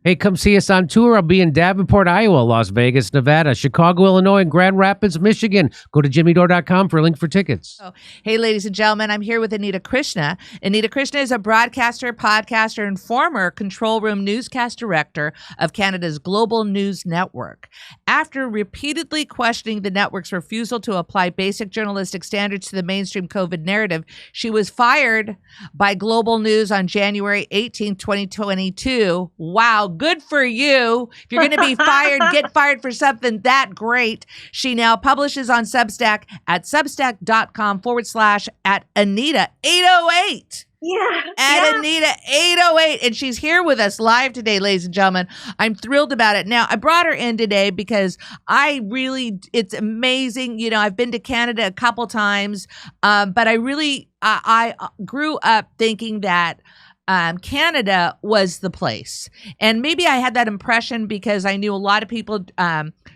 Hey, come see us on tour. I'll be in Davenport, Iowa, Las Vegas, Nevada, Chicago, Illinois, and Grand Rapids, Michigan. Go to jimmydore.com for a link for tickets. Hey, ladies and gentlemen, I'm here with Anita Krishna. Anita Krishna is a broadcaster, podcaster, and former control room newscast director of Canada's Global News Network. After repeatedly questioning the network's refusal to apply basic journalistic standards to the mainstream COVID narrative, she was fired by Global News on January 18, 2022. Wow. Good for you. If you're going to be fired, get fired for something that great. She now publishes on Substack at substack.com/@Anita808. Yeah. Anita808. And she's here with us live today, ladies and gentlemen. I'm thrilled about it. Now, I brought her in today because it's amazing. You know, I've been to Canada a couple times, but I grew up thinking that Canada was the place. And maybe I had that impression because I knew a lot of people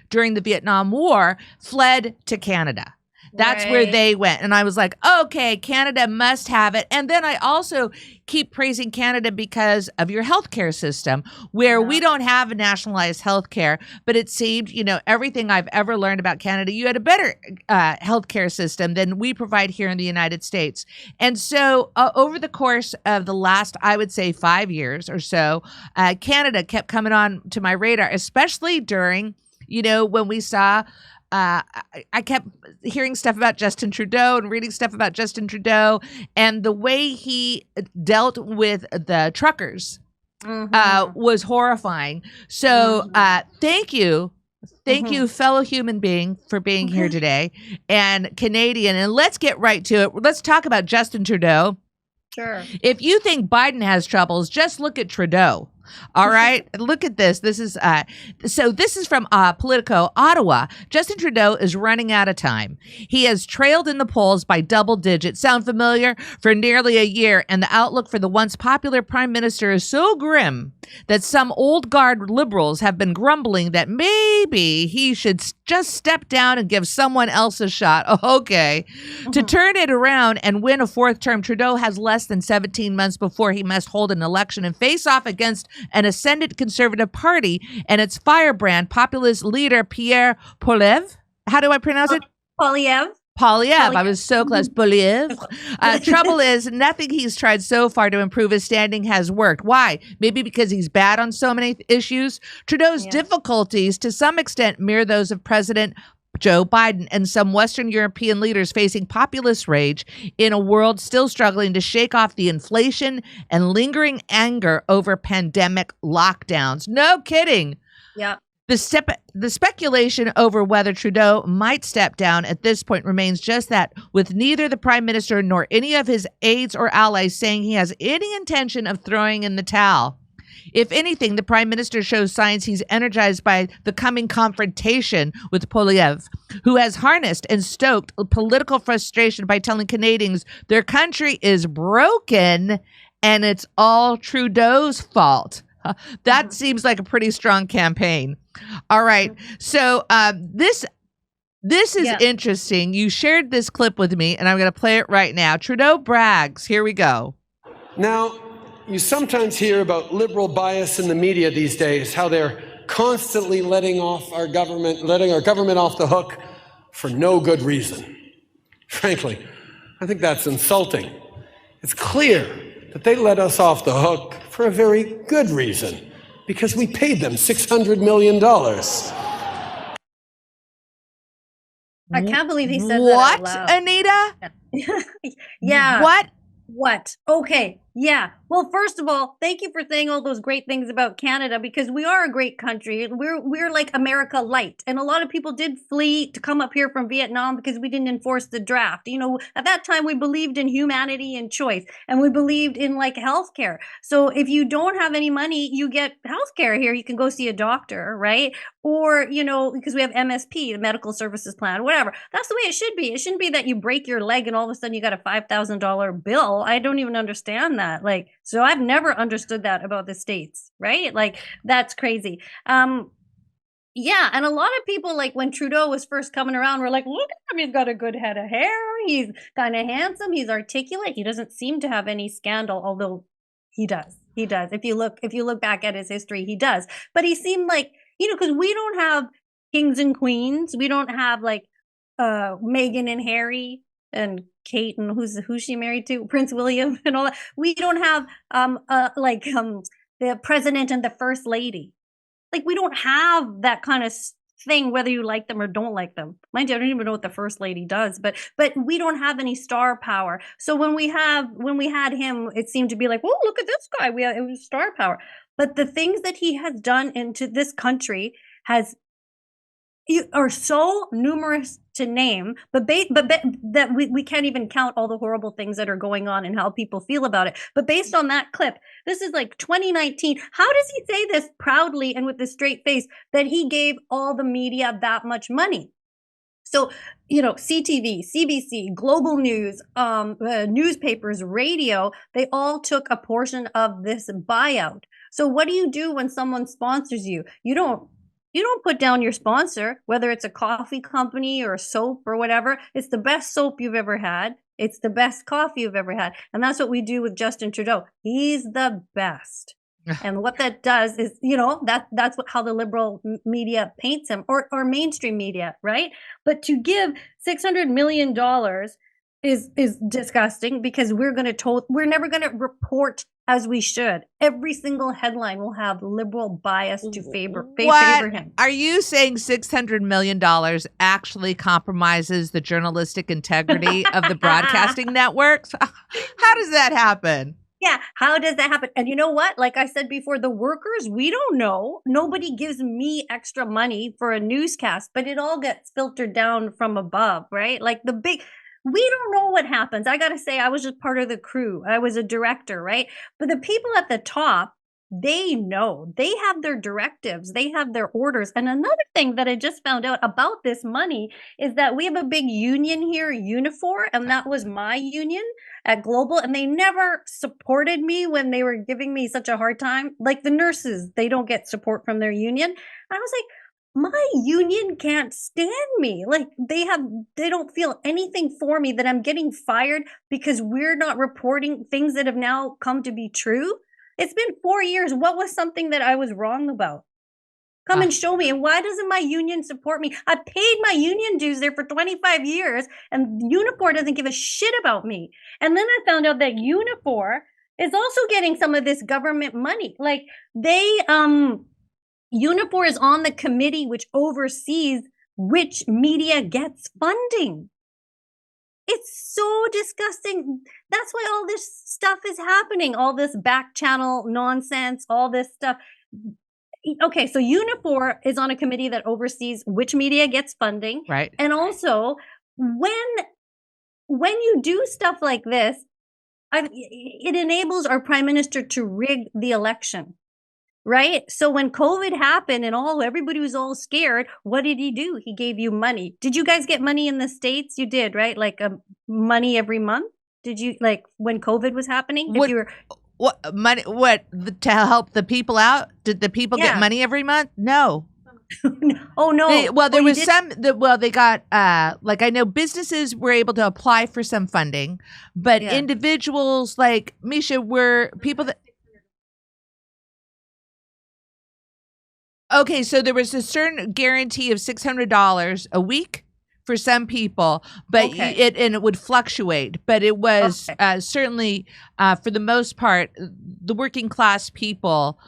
during the Vietnam War fled to Canada. That's where they went. And I was like, okay, Canada must have it. And then I also keep praising Canada because of your healthcare system, where we don't have a nationalized healthcare. But it seemed, you know, everything I've ever learned about Canada, you had a better healthcare system than we provide here in the United States. And so over the course of the last, I would say 5 years or so, Canada kept coming on to my radar, especially during, you know, when we saw I kept hearing stuff about Justin Trudeau and reading stuff about Justin Trudeau and the way he dealt with the truckers was horrifying. So thank you. Thank you, fellow human being, for being here today and Canadian. And let's get right to it. Let's talk about Justin Trudeau. Sure. If you think Biden has troubles, just look at Trudeau. All right. Look at this. This is from Politico, Ottawa. Justin Trudeau is running out of time. He has trailed in the polls by double digits. Sound familiar? For nearly a year. And the outlook for the once popular prime minister is so grim that some old guard liberals have been grumbling that maybe he should just step down and give someone else a shot. Okay. To turn it around and win a fourth term, Trudeau has less than 17 months before he must hold an election and face off against an ascendant Conservative Party and its firebrand populist leader, Pierre Poilievre. How do I pronounce it? Poilievre. I was so close. Poilievre. Trouble is, nothing he's tried so far to improve his standing has worked. Why? Maybe because he's bad on so many issues. Trudeau's difficulties, to some extent, mirror those of President Joe Biden and some Western European leaders facing populist rage in a world still struggling to shake off the inflation and lingering anger over pandemic lockdowns. No kidding. Yeah. The speculation over whether Trudeau might step down at this point remains just that, with neither the prime minister nor any of his aides or allies saying he has any intention of throwing in the towel. If anything, the prime minister shows signs he's energized by the coming confrontation with Poilievre, who has harnessed and stoked political frustration by telling Canadians their country is broken and it's all Trudeau's fault. That seems like a pretty strong campaign. All right. So this is interesting. You shared this clip with me, and I'm going to play it right now. Trudeau brags. Here we go. Now, you sometimes hear about liberal bias in the media these days, how they're constantly letting our government off the hook for no good reason. Frankly, I think that's insulting. It's clear that they let us off the hook for a very good reason, because we paid them $600 million. I can't believe he said what, that out loud. Anita? Yeah. What? Okay. Yeah. Well, first of all, thank you for saying all those great things about Canada, because we are a great country. We're like America light. And a lot of people did flee to come up here from Vietnam because we didn't enforce the draft. You know, at that time we believed in humanity and choice, and we believed in like healthcare. So if you don't have any money, you get healthcare here. You can go see a doctor, right? Or, you know, because we have MSP, the medical services plan, whatever. That's the way it should be. It shouldn't be that you break your leg and all of a sudden you got a $5,000 bill. I don't even understand that. Like, so I've never understood that about the States, right? Like, that's crazy. Yeah, and a lot of people, like when Trudeau was first coming around, were like, look at him, he's got a good head of hair, he's kind of handsome, he's articulate, he doesn't seem to have any scandal, although he does. He does. If you look back at his history, he does. But he seemed like, because we don't have kings and queens. We don't have like Meghan and Harry and Kate and who's she married to? Prince William and all that. We don't have the president and the first lady. Like, we don't have that kind of thing, whether you like them or don't like them. Mind you, I don't even know what the first lady does, but we don't have any star power. So when we had him, it seemed to be like, oh, look at this guy. It was star power. But the things that he has done into this country are so numerous to name, but that we can't even count all the horrible things that are going on and how people feel about it. But based on that clip, this is like 2019. How does he say this proudly and with a straight face that he gave all the media that much money? So, CTV, CBC, Global News, newspapers, radio, they all took a portion of this buyout. So what do you do when someone sponsors you? You don't put down your sponsor, whether it's a coffee company or a soap or whatever. It's the best soap you've ever had. It's the best coffee you've ever had. And that's what we do with Justin Trudeau. He's the best. And what that does is, that's how the liberal media paints him, or mainstream media, right? But to give $600 million is disgusting, because we're never going to report as we should. Every single headline will have liberal bias to favor him. Are you saying $600 million actually compromises the journalistic integrity of the broadcasting networks? How does that happen? Yeah, how does that happen? And you know what? Like I said before, the workers, we don't know. Nobody gives me extra money for a newscast, but it all gets filtered down from above, right? Like we don't know what happens. I got to say, I was just part of the crew. I was a director, right? But the people at the top, they know. They have their directives. They have their orders. And another thing that I just found out about this money is that we have a big union here, Unifor, and that was my union at Global. And they never supported me when they were giving me such a hard time. Like the nurses, they don't get support from their union. And I was like, my union can't stand me. Like they don't feel anything for me, that I'm getting fired because we're not reporting things that have now come to be true. It's been 4 years. What was something that I was wrong about? Come and show me. And why doesn't my union support me? I paid my union dues there for 25 years, and Unifor doesn't give a shit about me. And then I found out that Unifor is also getting some of this government money. Like Unifor is on the committee which oversees which media gets funding. It's so disgusting. That's why all this stuff is happening. All this back channel nonsense, all this stuff. Okay, so Unifor is on a committee that oversees which media gets funding. Right. And also, when you do stuff like this, it enables our prime minister to rig the election. Right? So when COVID happened and everybody was all scared, what did he do? He gave you money. Did you guys get money in the States? You did, right? Like money every month? Did you, like when COVID was happening? What money? To help the people out? Did the people get money every month? No. Oh no. They got like, I know businesses were able to apply for some funding, but individuals like Misha were people that. Okay, so there was a certain guarantee of $600 a week for some people, but it would fluctuate. But it was certainly, for the most part, the working class people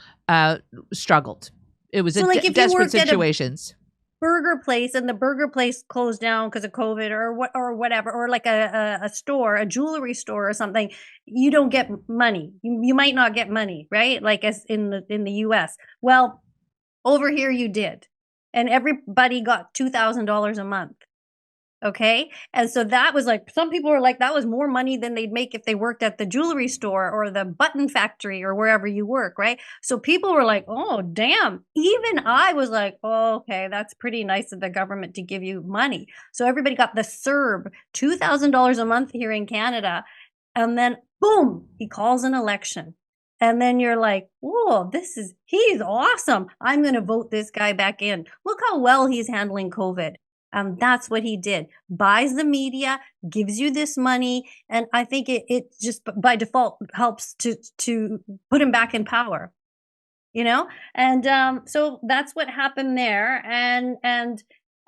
struggled. It was desperate situations. Burger place, and the burger place closed down because of COVID or whatever, or like a store, a jewelry store or something. You don't get money. You might not get money, right? Like as in the US. Well, over here you did. And everybody got $2,000 a month. Okay? And so that was like, some people were like, that was more money than they'd make if they worked at the jewelry store or the button factory or wherever you work, right? So people were like, oh, damn. Even I was like, oh, okay, that's pretty nice of the government to give you money. So everybody got the CERB, $2,000 a month here in Canada. And then, boom, he calls an election. And then you're like, whoa, he's awesome. I'm going to vote this guy back in. Look how well he's handling COVID. That's what he did. Buys the media, gives you this money, and I think it just by default helps to put him back in power. And so that's what happened there, and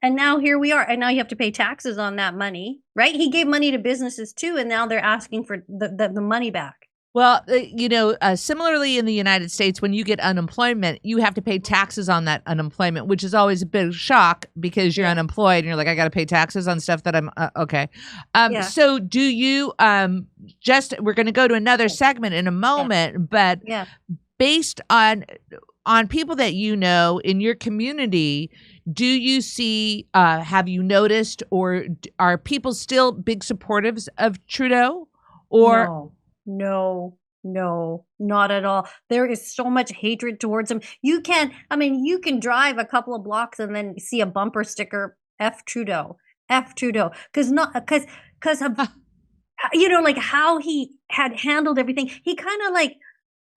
now here we are, and now you have to pay taxes on that money, right? He gave money to businesses too, and now they're asking for the money back. Well, similarly in the United States, when you get unemployment, you have to pay taxes on that unemployment, which is always a bit of shock because you're unemployed and you're like, I got to pay taxes on stuff that I'm okay. So do you we're going to go to another segment in a moment, but based on people that you know in your community, do you see, have you noticed, or are people still big supportives of Trudeau? Or No, not at all. There is so much hatred towards him. You can drive a couple of blocks and then see a bumper sticker, F Trudeau, because of, like how he had handled everything. He kind of like,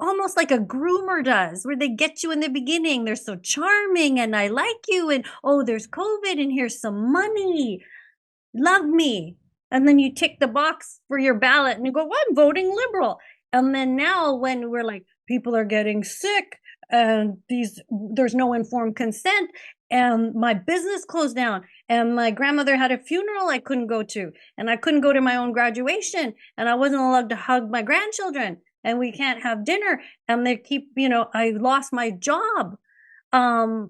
almost like a groomer does, where they get you in the beginning. They're so charming and I like you. And, oh, there's COVID and here's some money. Love me. And then you tick the box for your ballot and you go, well, I'm voting Liberal. And then now when we're like, people are getting sick and there's no informed consent and my business closed down and my grandmother had a funeral I couldn't go to and I couldn't go to my own graduation and I wasn't allowed to hug my grandchildren and we can't have dinner and they keep, I lost my job. Now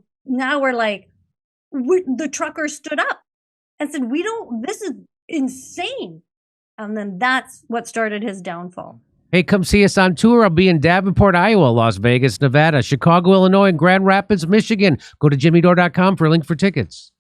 we're like, the truckers stood up and said, this is insane. And then that's what started his downfall. Hey, come see us on tour. I'll be in Davenport, Iowa, Las Vegas, Nevada, Chicago, Illinois, and Grand Rapids, Michigan. Go to jimmydore.com for a link for tickets.